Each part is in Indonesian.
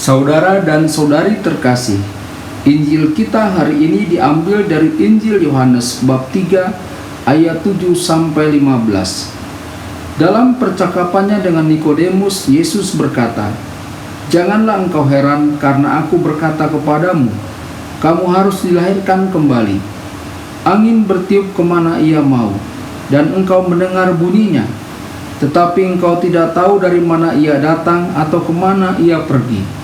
Saudara dan saudari terkasih, Injil kita hari ini diambil dari Injil Yohanes bab 3 ayat 7 sampai 15. Dalam percakapannya dengan Nikodemus, Yesus berkata, "Janganlah engkau heran karena aku berkata kepadamu, kamu harus dilahirkan kembali. Angin bertiup kemana ia mau, dan engkau mendengar bunyinya, tetapi engkau tidak tahu dari mana ia datang atau kemana ia pergi.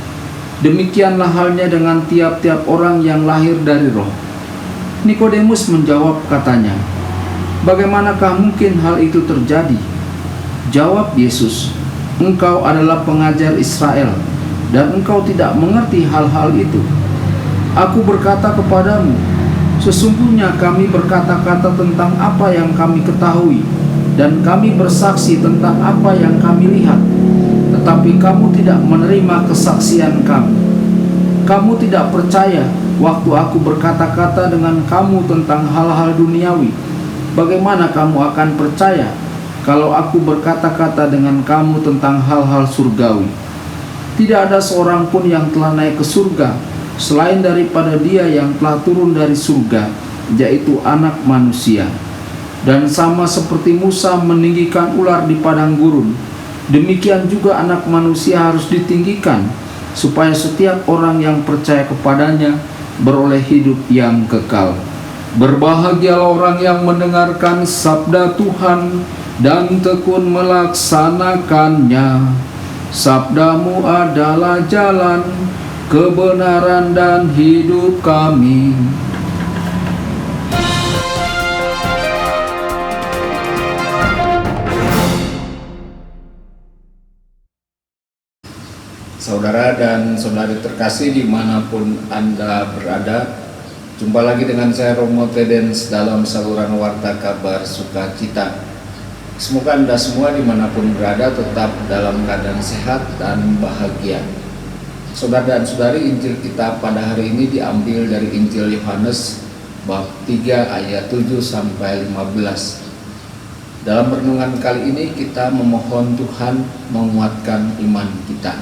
Demikianlah halnya dengan tiap-tiap orang yang lahir dari roh." Nikodemus menjawab katanya, "Bagaimanakah mungkin hal itu terjadi?" Jawab Yesus, "Engkau adalah pengajar Israel, dan engkau tidak mengerti hal-hal itu. Aku berkata kepadamu, sesungguhnya kami berkata-kata tentang apa yang kami ketahui, dan kami bersaksi tentang apa yang kami lihat. Tetapi kamu tidak menerima kesaksian kami. Kamu tidak percaya waktu aku berkata-kata dengan kamu tentang hal-hal duniawi. Bagaimana kamu akan percaya kalau aku berkata-kata dengan kamu tentang hal-hal surgawi? Tidak ada seorang pun yang telah naik ke surga selain daripada Dia yang telah turun dari surga, yaitu Anak Manusia. Dan sama seperti Musa meninggikan ular di padang gurun, demikian juga Anak Manusia harus ditinggikan, supaya setiap orang yang percaya kepadanya beroleh hidup yang kekal. Berbahagialah orang yang mendengarkan sabda Tuhan dan tekun melaksanakannya. Sabdamu adalah jalan, kebenaran dan hidup kami." Saudara dan saudari terkasih dimanapun Anda berada, jumpa lagi dengan saya Romo Tedens dalam saluran Warta Kabar Sukacita. Semoga Anda semua dimanapun berada tetap dalam keadaan sehat dan bahagia. Saudara dan saudari, Injil kita pada hari ini diambil dari Injil Yohanes bab 3 ayat 7 sampai 15. Dalam renungan kali ini kita memohon Tuhan menguatkan iman kita.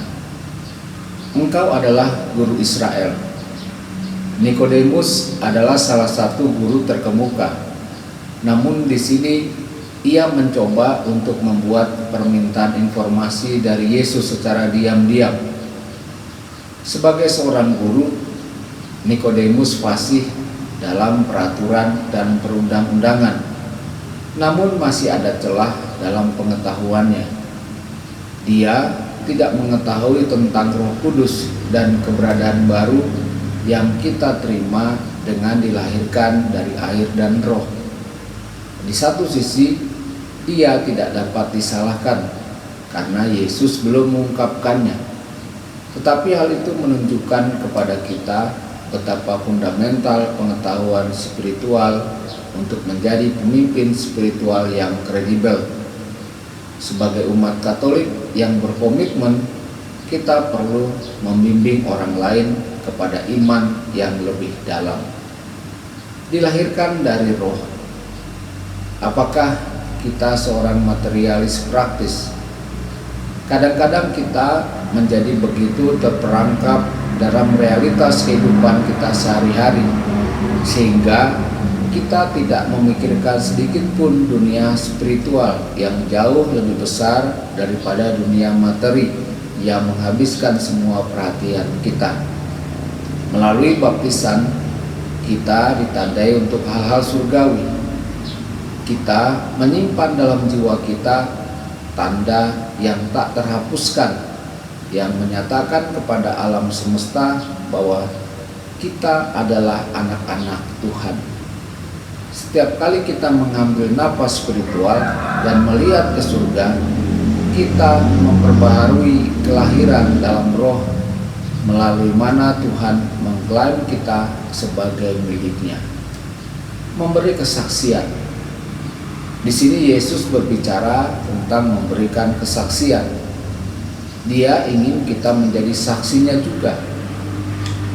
Engkau adalah guru Israel. Nikodemus adalah salah satu guru terkemuka. Namun di sini ia mencoba untuk membuat permintaan informasi dari Yesus secara diam-diam. Sebagai seorang guru, Nikodemus fasih dalam peraturan dan perundang-undangan. Namun masih ada celah dalam pengetahuannya. Dia tidak mengetahui tentang Roh Kudus dan keberadaan baru yang kita terima dengan dilahirkan dari air dan roh. Di satu sisi, ia tidak dapat disalahkan karena Yesus belum mengungkapkannya. Tetapi hal itu menunjukkan kepada kita betapa fundamental pengetahuan spiritual untuk menjadi pemimpin spiritual yang kredibel. Sebagai umat Katolik yang berkomitmen, kita perlu membimbing orang lain kepada iman yang lebih dalam. Dilahirkan dari roh. Apakah kita seorang materialis praktis? Kadang-kadang kita menjadi begitu terperangkap dalam realitas kehidupan kita sehari-hari, sehingga kita tidak memikirkan sedikit pun dunia spiritual yang jauh lebih besar daripada dunia materi yang menghabiskan semua perhatian kita. Melalui baptisan, kita ditandai untuk hal-hal surgawi. Kita menyimpan dalam jiwa kita tanda yang tak terhapuskan, yang menyatakan kepada alam semesta bahwa kita adalah anak-anak Tuhan. Setiap kali kita mengambil napas spiritual dan melihat ke surga, kita memperbaharui kelahiran dalam roh, melalui mana Tuhan mengklaim kita sebagai miliknya. Memberi kesaksian. Di sini Yesus berbicara tentang memberikan kesaksian. Dia ingin kita menjadi saksinya juga.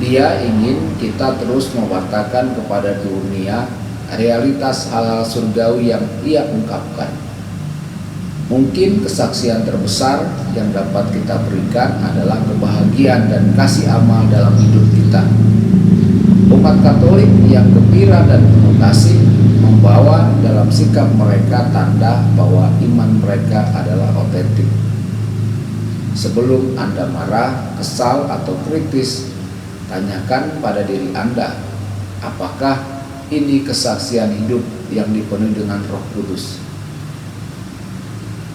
Dia ingin kita terus mewartakan kepada dunia realitas hal-hal surgawi yang ia ungkapkan. Mungkin kesaksian terbesar yang dapat kita berikan adalah kebahagiaan dan kasih amal dalam hidup kita. Umat Katolik yang gembira dan penuh kasih membawa dalam sikap mereka tanda bahwa iman mereka adalah otentik. Sebelum Anda marah, kesal, atau kritis, tanyakan pada diri Anda, apakah ini kesaksian hidup yang dipenuhi dengan Roh Kudus?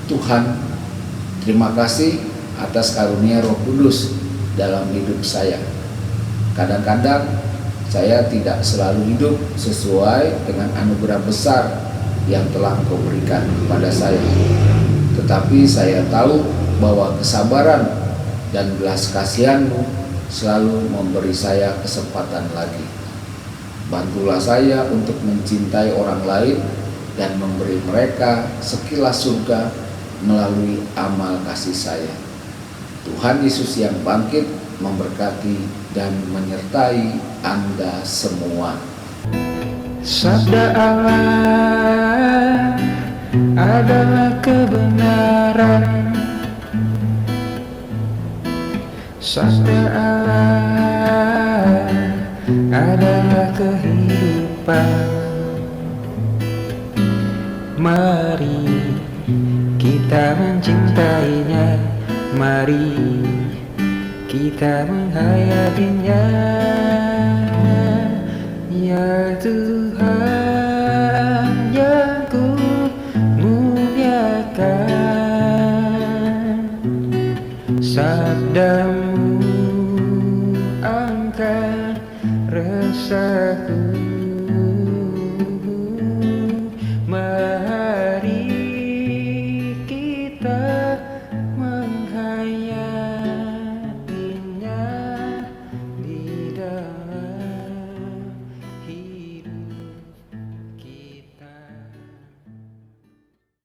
Tuhan, terima kasih atas karunia Roh Kudus dalam hidup saya. Kadang-kadang saya tidak selalu hidup sesuai dengan anugerah besar yang telah Engkau berikan kepada saya. Tetapi saya tahu bahwa kesabaran dan belas kasihan-Mu selalu memberi saya kesempatan lagi. Bantulah saya untuk mencintai orang lain dan memberi mereka sekilas surga melalui amal kasih saya. Tuhan Yesus yang bangkit memberkati dan menyertai Anda semua. Sabda Allah adalah kebenaran. Sabda Allah adalah kehidupan. Mari kita mencintainya, mari kita menghayatinya, ya Tuhan.